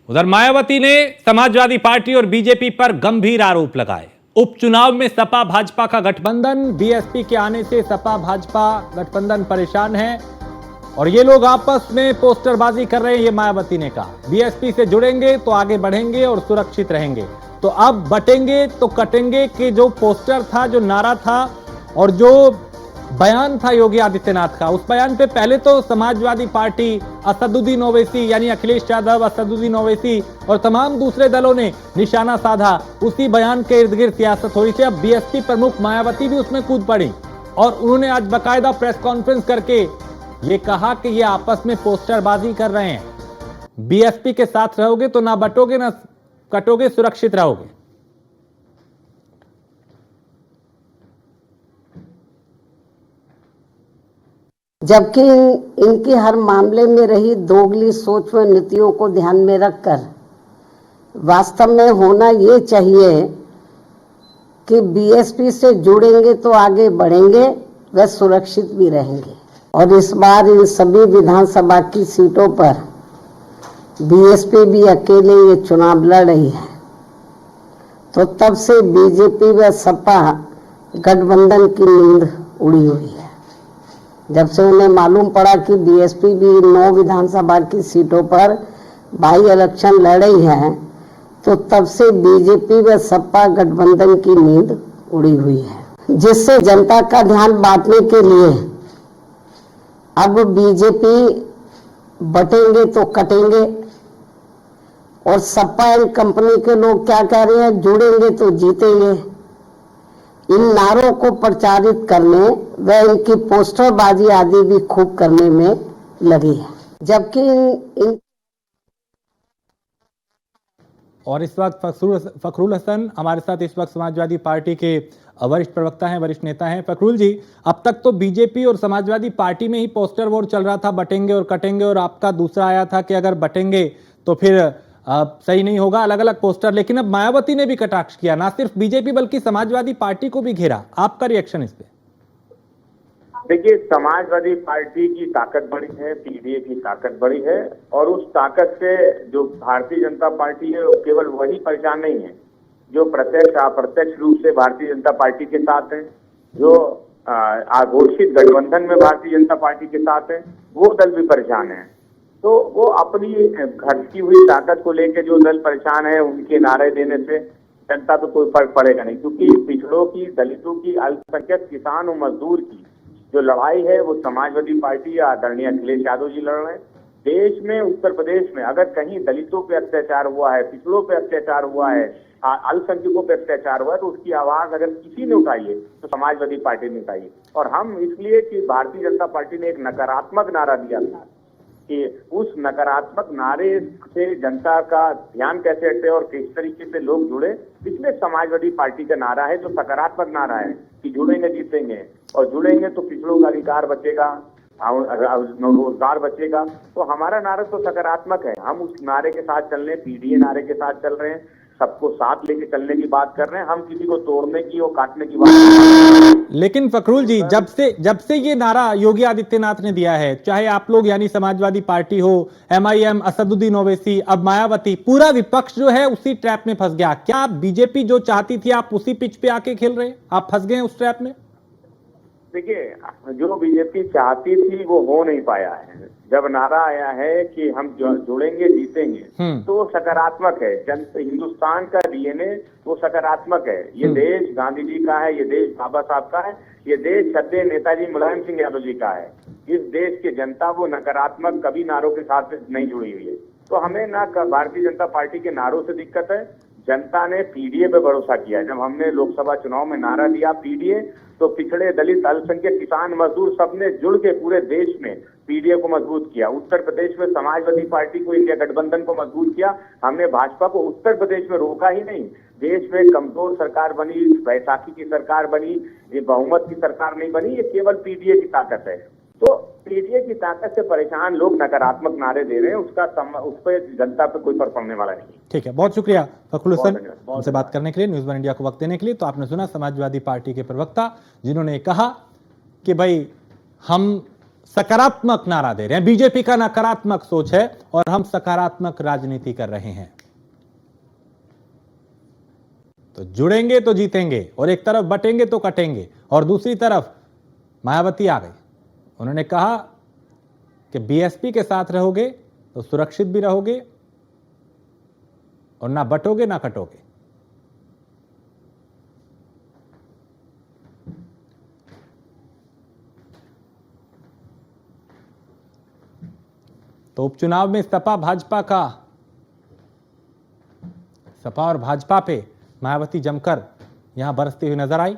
उधर मायावती ने समाजवादी पार्टी और बीजेपी पर गंभीर आरोप लगाए। उपचुनाव में सपा भाजपा का गठबंधन, बीएसपी के आने से सपा भाजपा गठबंधन परेशान है और ये लोग आपस में पोस्टरबाजी कर रहे हैं। ये मायावती ने कहा बीएसपी से जुड़ेंगे तो आगे बढ़ेंगे और सुरक्षित रहेंगे, तो अब बटेंगे तो कटेंगे के जो पोस्टर था, जो नारा था और जो बयान था योगी आदित्यनाथ का, उस बयान पे पहले तो समाजवादी पार्टी, असदुद्दीन ओवैसी यानी अखिलेश यादव, असदुद्दीन ओवैसी और तमाम दूसरे दलों ने निशाना साधा। उसी बयान के इर्द गिर्द सियासत हो रही थी। अब बीएसपी प्रमुख मायावती भी उसमें कूद पड़ी और उन्होंने आज बाकायदा प्रेस कॉन्फ्रेंस करके ये कहा कि ये आपस में पोस्टरबाजी कर रहे हैं। बीएसपी के साथ रहोगे तो ना बटोगे ना कटोगे, सुरक्षित रहोगे। जबकि इनकी हर मामले में रही दोगली सोच व नीतियों को ध्यान में रखकर वास्तव में होना ये चाहिए कि बीएसपी से जुड़ेंगे तो आगे बढ़ेंगे व सुरक्षित भी रहेंगे। और इस बार इन सभी विधानसभा की सीटों पर बीएसपी भी अकेले ये चुनाव लड़ रही है, तो तब से बीजेपी व सपा गठबंधन की नींद उड़ी हुई है। जब से उन्हें मालूम पड़ा कि बीएसपी भी 9 विधानसभा की सीटों पर बाई इलेक्शन लड़ रही है, तो तब से बीजेपी व सपा गठबंधन की नींद उड़ी हुई है, जिससे जनता का ध्यान बांटने के लिए अब बीजेपी बटेंगे तो कटेंगे और सपा एंड कंपनी के लोग क्या कह रहे हैं, जुड़ेंगे तो जीतेंगे। इन नारों को प्रचारित करने व इनकी पोस्टरबाजी आदि भी खूब करने में लगी है। जबकि और इस वक्त फखरुल हसन हमारे साथ इस वक्त समाजवादी पार्टी के वरिष्ठ प्रवक्ता हैं, वरिष्ठ नेता हैं। फखरुल जी, अब तक तो बीजेपी और समाजवादी पार्टी में ही पोस्टर वॉर चल रहा था, बटेंगे और कटेंगे, और आपका दूसरा आया था कि अगर बटेंगे तो फिर सही नहीं होगा, अलग अलग पोस्टर। लेकिन अब मायावती ने भी कटाक्ष किया, ना सिर्फ बीजेपी बल्कि समाजवादी पार्टी को भी घेरा। आपका रिएक्शन इस पे? देखिए, समाजवादी पार्टी की ताकत बड़ी है, पीडीए की ताकत बड़ी है, और उस ताकत से जो भारतीय जनता पार्टी है वो केवल वही परेशान नहीं है जो प्रत्यक्ष अप्रत्यक्ष रूप से भारतीय जनता पार्टी के साथ है, जो अघोषित गठबंधन में भारतीय जनता पार्टी के साथ है, वो दल भी परेशान है। तो वो अपनी घटती हुई ताकत को लेकर जो दल परेशान है, उनके नारे देने से जनता तो कोई फर्क पड़ेगा नहीं, क्योंकि पिछड़ों की, दलितों की, अल्पसंख्यक, किसान और मजदूर की जो लड़ाई है वो समाजवादी पार्टी या आदरणीय अखिलेश यादव जी लड़ रहे हैं। देश में, उत्तर प्रदेश में अगर कहीं दलितों पे अत्याचार हुआ है, पिछड़ों पे अत्याचार हुआ है, अल्पसंख्यकों पे अत्याचार हुआ है, तो उसकी आवाज अगर किसी ने उठाई है तो समाजवादी पार्टी ने उठाई है। और हम इसलिए कि भारतीय जनता पार्टी ने एक नकारात्मक नारा दिया था कि उस नकारात्मक नारे से जनता का ध्यान कैसे हटे और किस तरीके से लोग जुड़े, इसलिए समाजवादी पार्टी का नारा है जो सकारात्मक नारा है कि जुड़ेंगे जीतेंगे, और जुड़ेंगे तो पिछड़ों का अधिकार बचेगा, रोजगार बचेगा। तो हमारा नारा तो सकारात्मक है, हम उस नारे के साथ चल रहे हैं, पीडीए नारे के साथ चल रहे हैं, सबको साथ लेके चलने की बात कर रहे हैं, हम किसी को तोड़ने की और काटने की बात नहीं। लेकिन फखरुल जी, जब से ये नारा योगी आदित्यनाथ ने दिया है, चाहे आप लोग यानी समाजवादी पार्टी हो, एमआईएम, असदुद्दीन ओवैसी, अब मायावती, पूरा विपक्ष जो है उसी ट्रैप में फंस गया। क्या बीजेपी जो चाहती थी आप उसी पिच पे आके खेल रहे हैं, आप फंस गए उस ट्रैप में? देखिए, जो बीजेपी चाहती थी वो हो नहीं पाया है। जब नारा आया है कि हम जुड़ेंगे जीतेंगे, तो वो सकारात्मक है। हिंदुस्तान का डीएनए वो सकारात्मक है। ये देश गांधी जी का है, ये देश बाबा साहब का है, ये देश सदैव नेताजी मुलायम सिंह यादव जी का है। इस देश की जनता वो नकारात्मक कभी नारों के साथ नहीं जुड़ी हुई है। तो हमें ना भारतीय जनता पार्टी के नारों से दिक्कत है, जनता ने पीडीए पे भरोसा किया। जब हमने लोकसभा चुनाव में नारा दिया पीडीए, तो पिछड़े, दलित, अल्पसंख्यक, किसान, मजदूर सबने जुड़ के पूरे देश में पीडीए को मजबूत किया। उत्तर प्रदेश में समाजवादी पार्टी को, इंडिया गठबंधन को मजबूत किया। हमने भाजपा को उत्तर प्रदेश में रोका ही नहीं। देश में कमजोर सरकार बनी, बैसाखी की सरकार बनी, ये बहुमत की सरकार नहीं बनी, ये केवल पीडीए की ताकत है। तो पीडीए की ताकत से परेशान लोग नकारात्मक नारे दे रहे हैं, उस पर जनता पे कोई फर्क पड़ने वाला नहीं। ठीक है, बहुत शुक्रिया फखरुल हसन हमसे बात करने के लिए, न्यूज़ वन इंडिया को वक्त देने के लिए। तो आपने सुना समाजवादी पार्टी के प्रवक्ता जिन्होंने कहा कि भाई हम सकारात्मक नारा दे रहे हैं। बीजेपी का नकारात्मक सोच है और हम सकारात्मक राजनीति कर रहे हैं। तो जुड़ेंगे तो जीतेंगे, और एक तरफ बटेंगे तो कटेंगे। और दूसरी तरफ मायावती आ गई, उन्होंने कहा कि बीएसपी के साथ रहोगे तो सुरक्षित भी रहोगे और ना बटोगे ना कटोगे। तो उपचुनाव में सपा और भाजपा पे मायावती जमकर यहां बरसती हुई नजर आई।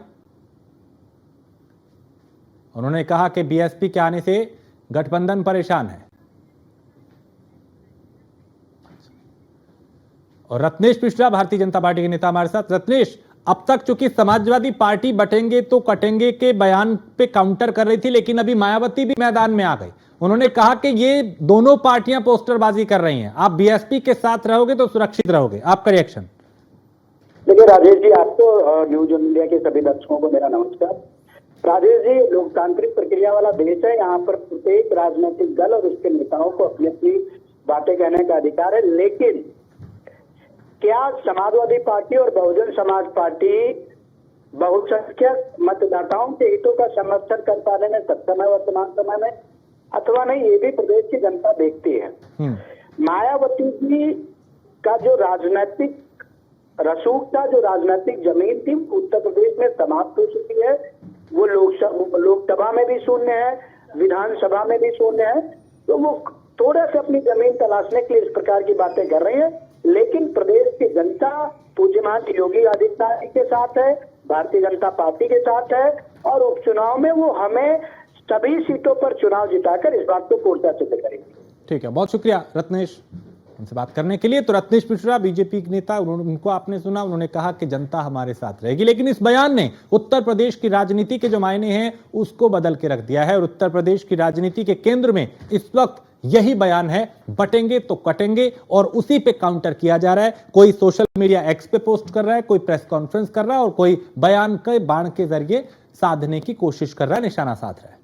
उन्होंने कहा कि बीएसपी के आने से गठबंधन परेशान है। और रत्नेश मिश्रा भारतीय जनता पार्टी के नेता हमारे साथ। रत्नेश, अब तक चूंकि समाजवादी पार्टी बटेंगे तो कटेंगे के बयान पे काउंटर कर रही थी, लेकिन अभी मायावती भी मैदान में आ गई। उन्होंने कहा कि ये दोनों पार्टियां पोस्टरबाजी कर रही हैं, आप बीएसपी के साथ रहोगे तो सुरक्षित रहोगे। आपका रिएक्शन? देखिए राजेश जी, आपको न्यूज इंडिया के सभी दर्शकों को मेरा नमस्कार। राजेश जी, लोकतांत्रिक प्रक्रिया वाला देश है। यहाँ पर प्रत्येक राजनीतिक दल और उसके नेताओं को अपनी अपनी बातें कहने का अधिकार है, लेकिन क्या समाजवादी पार्टी और बहुजन समाज पार्टी बहुसंख्यक मतदाताओं के हितों का समर्थन कर पाने में सक्षम है वर्तमान समय में, अथवा नहीं, ये भी प्रदेश की जनता देखती है। मायावती जी का जो राजनीतिक रसूख था, जो राजनीतिक जमीन थी, उत्तर प्रदेश में समाप्त हो चुकी है। वो लोकसभा में भी शून्य है, विधानसभा में भी शून्य है। तो वो थोड़ा सा अपनी जमीन तलाशने के लिए इस प्रकार की बातें कर रही है। लेकिन प्रदेश की जनता पूज्यमान योगी आदित्यनाथ के साथ है, भारतीय जनता पार्टी के साथ है, और उपचुनाव में वो हमें सभी सीटों पर चुनाव जिताकर इस बात को पूर्णता सिद्ध करेंगे। ठीक है, बहुत शुक्रिया रत्नेश हमसे बात करने के लिए। तो रत्नेश मिश्रा बीजेपी के नेता, उनको आपने सुना, उन्होंने कहा कि जनता हमारे साथ रहेगी। लेकिन इस बयान ने उत्तर प्रदेश की राजनीति के जो मायने हैं उसको बदल के रख दिया है। और उत्तर प्रदेश की राजनीति के केंद्र में इस वक्त यही बयान है, बटेंगे तो कटेंगे, और उसी पे काउंटर किया जा रहा है। कोई सोशल मीडिया एक्स पे पोस्ट कर रहा है, कोई प्रेस कॉन्फ्रेंस कर रहा है, और कोई बयान के बाण के जरिए साधने की कोशिश कर रहा है, निशाना साध रहा है।